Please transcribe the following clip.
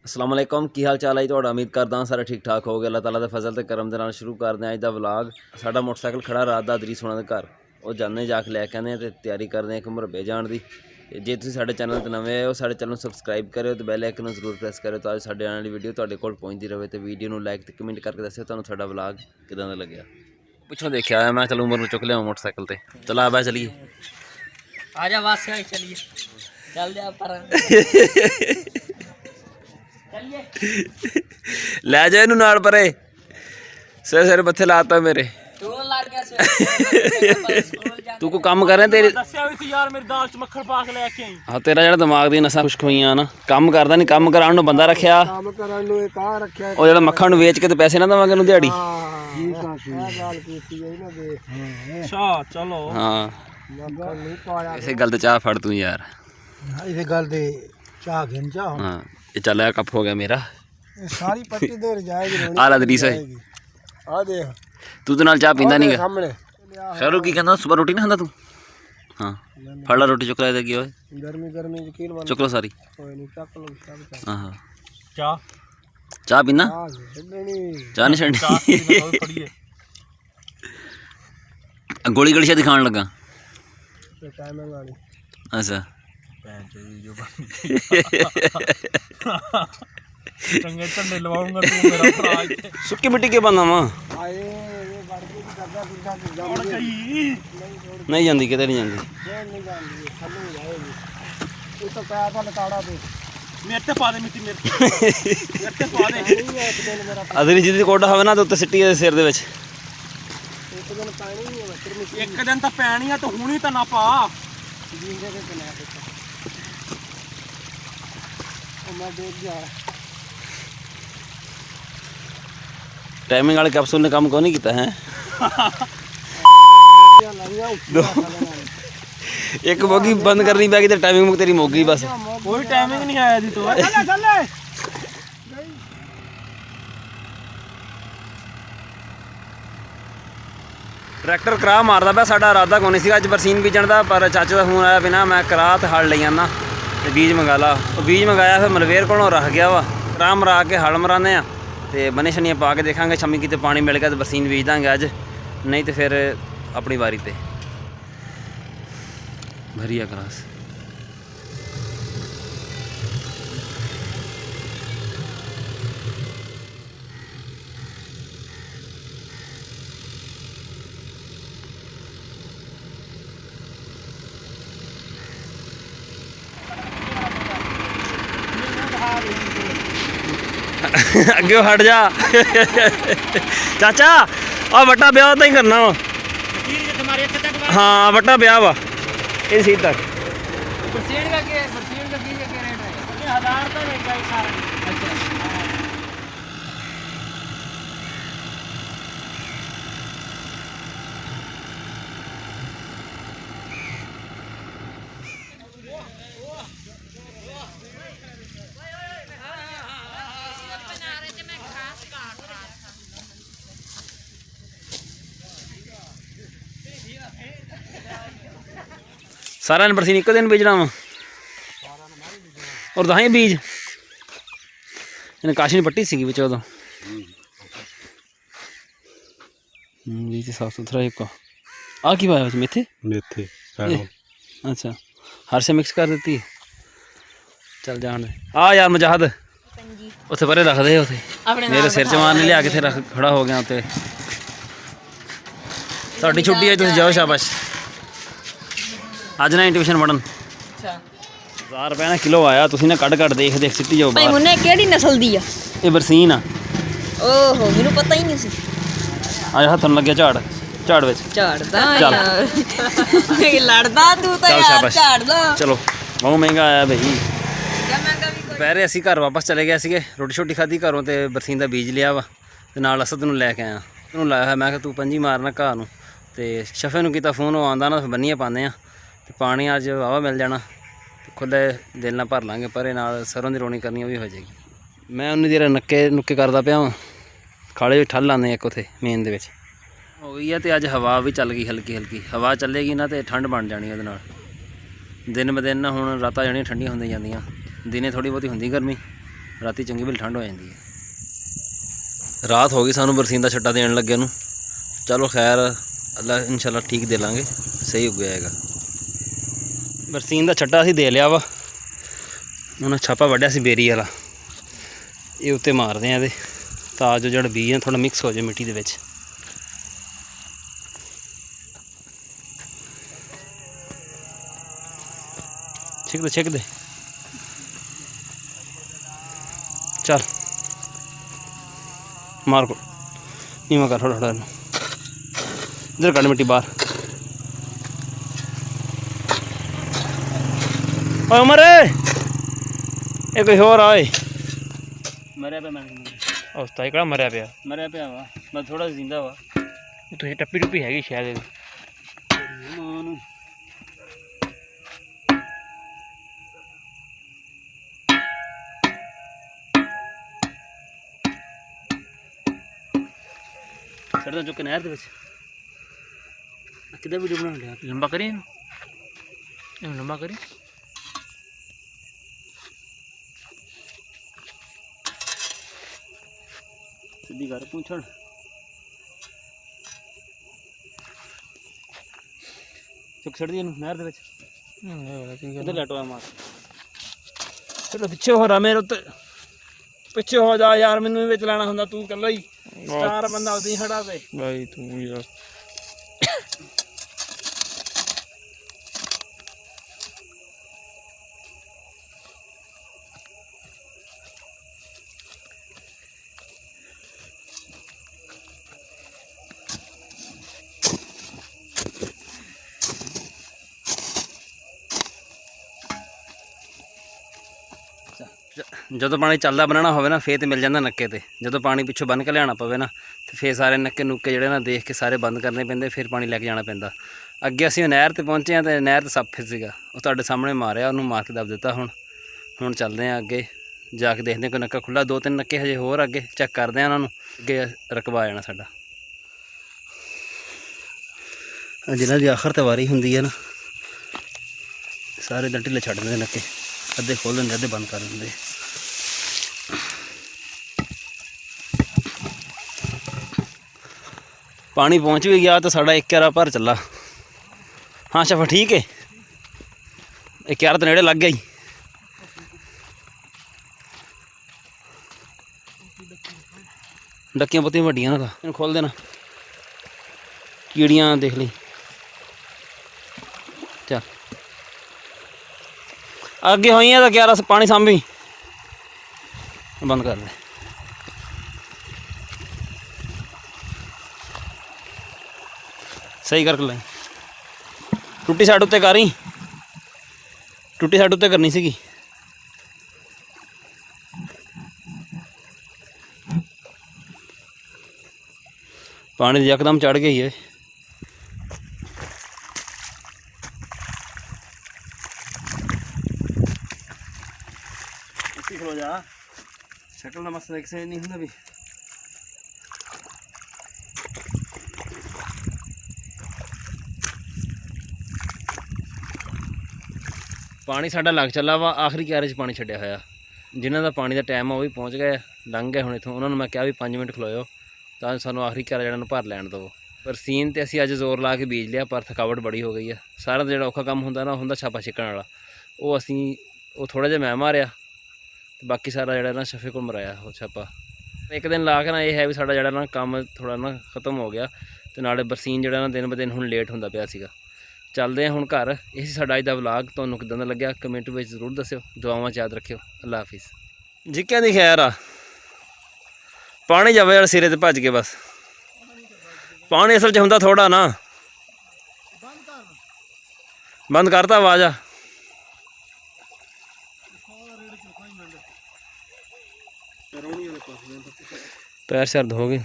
अस्सलाम वालेकुम की हाल चाल है ਤੁਹਾਡਾ उम्मीद करदा सारे ठीक ठाक हो गए। अल्लाह ताला दे फजल ते करम दे नाल शुरू करदे अज दा व्लॉग। साडा मोटरसाइकिल खड़ा रात दा अदरीस होना दे घर, वो जाने जाके लैके आने ते तैयारी करदे एक मुरब्बे जाण दी। जे तुसीं साडे चैनल ते नवे हो साडे चैनल सबसक्राइब करियो ते बैल आइकन जरूर प्रेस करियो तां साडे आने वाली वीडियो तुहाडे कोल पहुंचदी रहे। ते वीडियो नूं लाइक ते कमेंट करके दस्सियो तुहानूं साडा व्लॉग किदां दा लग्गिया। पिछों देखिया मैं चल उमर नूं चुक लिया मोटरसाइकिल ते, चला आ चलिए आजा वास चलिए चल जा पर लै जा इनू नाल परे सिर सिर मत्थे लाता मेरे। तू को काम कर रहे तेरे हाँ तेरा जो दिमाग दी नसां खुश्क होईयां ना, काम करदा नहीं, काम कराउण नूं बंदा रखिया, ओ जेड़ा मक्खन नूं वेच के ते पैसे ना देवांगे नूं दिहाड़ी। हाँ इसे गल ते चाह फड़ तू यार, इसे गल ते चाह घेन चाह। हाँ ये चल आया कप हो गया मेरा सारी पट्टी देर जाएगी। आला दरीस है आ देख तू तो नाल चाह पींदा नहीं गा। सामने खैरू की कहंदा सुबह रोटी नहीं खांदा तू? हाँ फड़ ला रोटी चुक ला दे ओए, गर्मी गर्मी यकीन मान चुक लो सारी। कोई नहीं चक लो सब। हाँ चाह चाह पीना? चाह नहीं छड़नी गोली गली शादी खान लगा। टाइमिंग वाली अच्छा चंगे झंडे लवाऊंगा तू मेरा भरा। सुक्की मिट्टी के बंदा मां आए ये बड़की की करदा गुंडा की नहीं जाती किते नहीं जाती। नहीं जाती थल्ले जाएगी। उस तो पैर पर लताड़ा पे मेरे ते पा दे मिट्टी, मेरे ते पा दे। एक दिन मेरा अदरी जिदी कोडा होवे ना तो उत्ते सिट्टी दे सिर दे विच एक दिन पानी नहीं है फिर एक दिन तो पैनी है तो हुणी तो ना पा जींदे के चला देखो मैं देख गया। टाइमिंग वाले कैप्सूल ने काम कौन नहीं किया है। एक मोगी बंद करनी पैगी तो टाइमिंग मुक तेरी मोगी बस। कोई टाइमिंग नहीं आया जी तो ट्रैक्टर करा मारदा पिया, साडा इरादा कोई नहीं सी अज बरसीन बीजण दा, पर चाचे का फोन आया बिना मैं करा ते हल लई आना ते बीज मंगा ला। वो बीज मंगाया फिर मलवेर कोलों रख गया वा, करा मरा के हल मराने आ ते बने शनियां पा के देखांगे शमी किते पानी मिल गया तो बरसीन बीज दांगे अज, नहीं तो फिर अपनी वारी ते भरिया क्रास। अगे हट जा चाचा आ वट्टा ब्याह तो ही करना वा। हाँ वट्टा ब्याह वा इस सीट तक। बरसीन का क्या रेट है? 1000 तो रहेगा ये सारा। अच्छा सारा ने बरसीन एक दिन बीजना वा और दहाई बीज इन्हें काशी ने पट्टी सी बच्चे उदो बीज साफ सुथरा एक आ की पाया मेथे मेथे अच्छा हर से मिक्स कर देती है। चल जान आ यार मुजाहद उत्थे परे रख दे, उत्थे मेरे सिर च मारने लिया के रख खड़ा हो गया उत्ते। साडी छुट्टी है तुम जाओ शाबाश। अज ना ट्यूशन पढ़न 1000 रुपये ना किलो आया, तुम ना कट कट देख देख सिटी जाओ भाई मुन्ने केड़ी नस्ल दी आ? ये बरसीन आ। ओहो मेनू पता ही नहीं सी। आज हथन लगे झाड़ झाड़ विच झाड़दा चल। यार लड़दा तू तो चल यार शाबाश। झाड़दा। चलो बहुत महंगा आया भाई। क्या महंगा भी कोई दुपहरे असी घर वापस चले गए सीगे, रोटी छोटी खाधी घरों तो बरसीन का बीज लिया वा ते नाल असद नूं लैके आया। तैनूं लाया मैं तू पंजी मारना घाह नूं ते शफे नूं कीता फोन, आंदा ना बन्निए पाने ते पानी अज वाहवा मिल जाना, खुले दिल नाल भर लांगे, परे नाल सरों दी रोनी करनी भी हो जाएगी। मैं उन्नी देर नक्के नुक्के करदा पिया वां, खाले ठल लाने एक उत्थे मेन दे विच हो गई है। तो अज हवा भी चल गई हल्की हल्की, हवा चलेगी ना तो ठंड बन जानी उहदे नाल। दिन ब दिन ना हुण रातां जानियां ठंडियां हुंदी जांदियां, दिने थोड़ी बहुती हुंदी गर्मी, ਰਾਤੀ ਚੰਗੀ ਭਲੀ ਠੰਡ ਹੋ ਜਾਂਦੀ ਹੈ। ਰਾਤ ਹੋ ਗਈ ਸਾਨੂੰ ਬਰਸੀਨ ਦਾ ਛੱਟਾ ਦੇਣ ਲੱਗੇ ਨੂੰ। ਚਲੋ ਖੈਰ, ਅੱਲਾ ਇੰਸ਼ਾਅੱਲਾ ਠੀਕ ਦੇ ਲਾਂਗੇ, ਸਹੀ ਹੋ ਗਿਆ ਹੈਗਾ। ਬਰਸੀਨ ਦਾ ਛੱਟਾ ਅਸੀਂ ਦੇ ਲਿਆ ਵਾ। ਉਹਨਾਂ ਛਾਪਾ ਵੱਢਿਆ ਸੀ ਬੇਰੀ ਵਾਲਾ, ਇਹ ਉੱਤੇ ਮਾਰਦੇ ਆ ਇਹਦੇ, ਤਾਂ ਜੋ ਜਿਹੜਾ ਬੀਜ ਹੈ ਥੋੜ੍ਹਾ ਮਿਕਸ ਹੋ ਜਾਏ ਮਿੱਟੀ ਦੇ ਵਿੱਚ। ਛਿੱਕ ਦੇ ਚੱਲ, ਮਾਰ ਕੋ ਨੀਵਾਂ ਕਰ ਥੋੜ੍ਹਾ ਇਹਨੂੰ, ਇੱਧਰ ਕੱਢ ਮਿੱਟੀ ਬਾਹਰ। ਓਏ ਉਮਰ, ਇਹ ਕੋਈ ਹੋਰ ਆਏ ਮਰਿਆ ਪਿਆ। ਮੈਂ ਉਸਤਾ ਕਿਹੜਾ ਮਰਿਆ ਪਿਆ? ਮਰਿਆ ਪਿਆ ਵਾ, ਮੈਂ ਥੋੜਾ ਜ਼ਿੰਦਾ ਵਾ। ਤੁਸੀਂ ਟੱਪੀ ਟੁੱਪੀ ਹੈਗੀ ਸ਼ਾਇਦ ਇਹਦੀ। ਛੱਡਦਾ ਚੁੱਕ ਕੇ ਨਹਿਰ ਦੇ ਵਿੱਚ। ਕਿੱਦਾਂ ਵੀਡੀਓ ਬਣਾਉਣ ਲਿਆ? ਲੰਬਾ ਕਰੀ ਇਹਨੂੰ, ਲੰਬਾ ਕਰੀ। ਸਿੱਧੀ ਕਰ ਪੁੱਛਣ। ਚੁੱਕ ਛੱਡ ਦੀ ਇਹਨੂੰ ਨਹਿਰ ਦੇ ਵਿੱਚ। ਇੱਧਰ ਲੈਟੋ ਮਾਰ। ਚਲੋ ਪਿੱਛੇ ਹੋ ਰਾ ਮੇਰੇ ਉੱਤੇ, ਪਿੱਛੇ ਹੋ ਜਾ ਯਾਰ, ਮੈਨੂੰ ਵਿੱਚ ਲੈਣਾ ਹੁੰਦਾ, ਤੂੰ ਇਕੱਲਾ ਹੀ ਸਟਾਰ ਬੰਦਾ ਉਦੀ ਖੜਾ ਤੇ ਬਾਈ ਤੂੰ ਯਾਰ। ਜਦੋਂ ਪਾਣੀ ਚੱਲਦਾ ਬਣਾਉਣਾ ਹੋਵੇ ਨਾ, ਫੇਰ ਤੇ ਮਿਲ ਜਾਂਦਾ ਨੱਕੇ ਤੇ। ਜਦੋਂ ਪਾਣੀ ਪਿੱਛੋਂ ਬੰਨ ਕੇ ਲਿਆਉਣਾ ਪਵੇ ਨਾ, ਤੇ ਫੇਰ ਸਾਰੇ ਨੱਕੇ ਨੁੱਕੇ ਜਿਹੜੇ ਨਾ ਦੇਖ ਕੇ ਸਾਰੇ ਬੰਦ ਕਰਨੇ ਪੈਂਦੇ, ਫਿਰ ਪਾਣੀ ਲੈ ਕੇ ਜਾਣਾ ਪੈਂਦਾ। ਅੱਗੇ ਅਸੀਂ ਨਹਿਰ ਤੇ ਪਹੁੰਚੇ ਹਾਂ, ਤੇ ਨਹਿਰ ਤੇ ਸੱਪ ਸੀਗਾ, ਉਹ ਤੁਹਾਡੇ ਸਾਹਮਣੇ ਮਾਰਿਆ, ਉਹਨੂੰ ਮਾਰ ਕੇ ਦੱਬ ਦਿੱਤਾ। ਹੁਣ ਚੱਲਦੇ ਹਾਂ ਅੱਗੇ ਜਾ ਕੇ, ਦੇਖਦੇ ਕੋਈ ਨੱਕਾ ਖੁੱਲ੍ਹਾ। 2-3 ਨੱਕੇ ਹਜੇ ਹੋਰ ਅੱਗੇ ਚੈੱਕ ਕਰਦੇ ਹਾਂ, ਉਹਨਾਂ ਨੂੰ ਅੱਗੇ ਰਕਬਾ ਆ ਜਾਣਾ ਸਾਡਾ। ਜਿਹਨਾਂ ਦੀ ਆਖਰ ਤੇ ਵਾਰੀ ਹੁੰਦੀ ਹੈ ਨਾ, ਸਾਰੇ ਢਿੱਲੇ ਛੱਡ ਦਿੰਦੇ ਨੱਕੇ, ਅੱਧੇ ਖੋਲ੍ਹ ਦਿੰਦੇ, ਅੱਧੇ ਬੰਦ ਕਰ ਦਿੰਦੇ। ਪਾਣੀ ਪਹੁੰਚ ਵੀ ਗਿਆ ਤਾਂ ਸਾਡਾ 1 ਕਿਆਰਾ ਭਰ ਚੱਲਾ। ਹਾਂ ਸ਼ਫਾ ਠੀਕ ਹੈ, 1 ਕਿਆਰਾ ਤਾਂ ਨੇੜੇ ਲੱਗ ਗਿਆ ਹੀ। ਡੱਕੀਆਂ ਪੱਤੀਆਂ ਵੱਡੀਆਂ ਨਾ, ਇਹਨੂੰ ਖੋਲ ਦੇਣਾ, ਕੀੜੀਆਂ ਦੇਖ ਲਈ। ਚੱਲ ਅੱਗੇ ਹੋਈਆਂ ਤਾਂ ਕਿਆਰਾ ਪਾਣੀ ਸਾਂਭੀ, ਬੰਦ ਕਰ ਦੇ। ਸਹੀ ਕਰਕੇ ਲੈ, ਟੁੱਟੀ ਸਾਈਡ ਉੱਤੇ ਕਰ ਹੀ, ਟੁੱਟੀ ਸਾਈਡ ਉੱਤੇ ਕਰਨੀ ਸੀਗੀ। ਪਾਣੀ ਯਕਦਮ ਚੜ ਗਈ ਏ। ਖਲੋ ਜਾ, ਸ਼ਕਲ ਦਾ ਮਸਲਾ ਇੱਕ ਸੇ ਨਹੀਂ ਹੁੰਦਾ ਵੀ। ਪਾਣੀ ਸਾਡਾ ਲੱਗ ਚੱਲਾ ਵਾ, ਆਖਰੀ ਕਿਆਰੇ 'ਚ ਪਾਣੀ ਛੱਡਿਆ ਹੋਇਆ। ਜਿਨ੍ਹਾਂ ਦਾ ਪਾਣੀ ਦਾ ਟਾਈਮ ਆ ਉਹ ਵੀ ਪਹੁੰਚ ਗਏ, ਲੰਘ ਗਏ ਹੁਣ ਇੱਥੋਂ। ਉਹਨਾਂ ਨੂੰ ਮੈਂ ਕਿਹਾ ਵੀ 5 ਮਿੰਟ ਖਲੋਇਓ, ਤਾਂ ਸਾਨੂੰ ਆਖਰੀ ਕਿਆਰਾ ਜਿਹੜਾ ਨੂੰ ਭਰ ਲੈਣ ਦਿਓ। ਬਰਸੀਨ ਤੇ ਅਸੀਂ ਅੱਜ ਜ਼ੋਰ ਲਾ ਕੇ ਬੀਜ ਲਿਆ, ਪਰ ਥਕਾਵਟ ਬੜੀ ਹੋ ਗਈ ਆ। ਸਾਰਾ ਜਿਹੜਾ ਔਖਾ ਕੰਮ ਹੁੰਦਾ ਨਾ, ਹੁੰਦਾ ਛਾਪਾ ਛਿੱਕਣ ਵਾਲਾ, ਉਹ ਥੋੜ੍ਹਾ ਜਿਹਾ ਮੈਂ ਮਾਰਿਆ, ਤੇ ਬਾਕੀ ਸਾਰਾ ਜਿਹੜਾ ਨਾ ਸ਼ਫੇ ਕੋਲ ਮਰਾਇਆ ਉਹ ਛਾਪਾ। ਇੱਕ ਦਿਨ ਲਾ ਕੇ ਨਾ ਇਹ ਹੈ ਵੀ ਸਾਡਾ ਜਿਹੜਾ ਨਾ ਕੰਮ ਥੋੜ੍ਹਾ ਨਾ ਖ਼ਤਮ ਹੋ ਗਿਆ, ਅਤੇ ਨਾਲੇ ਬਰਸੀਨ ਜਿਹੜਾ ਨਾ ਦਿਨ ਬ ਦਿਨ ਹੁਣ ਲੇਟ ਹੁੰਦਾ ਪਿਆ ਸੀਗਾ। ਚੱਲਦੇ ਹਾਂ ਹੁਣ ਘਰ। ਇਹ ਸੀ ਸਾਡਾ ਅੱਜ ਦਾ ਵਲਾਗ। ਤੁਹਾਨੂੰ ਕਿੱਦਾਂ ਦਾ ਲੱਗਿਆ ਕਮੈਂਟ ਵਿੱਚ ਜ਼ਰੂਰ ਦੱਸਿਓ। ਦੁਆਵਾਂ 'ਚ ਯਾਦ ਰੱਖਿਓ। ਅੱਲਾ ਹਾਫਿਜ਼। ਜਿੱਕਿਆਂ ਦੀ ਖੈਰ ਆ, ਪਾਣੀ ਜਾਵੇ ਵਾਲੇ ਸਿਰੇ ਤੇ ਭੱਜ ਕੇ ਬਸ। ਪਾਣੀ ਅਸਲ 'ਚ ਹੁੰਦਾ ਥੋੜ੍ਹਾ ਨਾ, ਬੰਦ ਕਰਤਾ ਆਵਾਜ਼ ਆ। ਪੈਰ ਸਿਰ ਹੋ ਗਏ।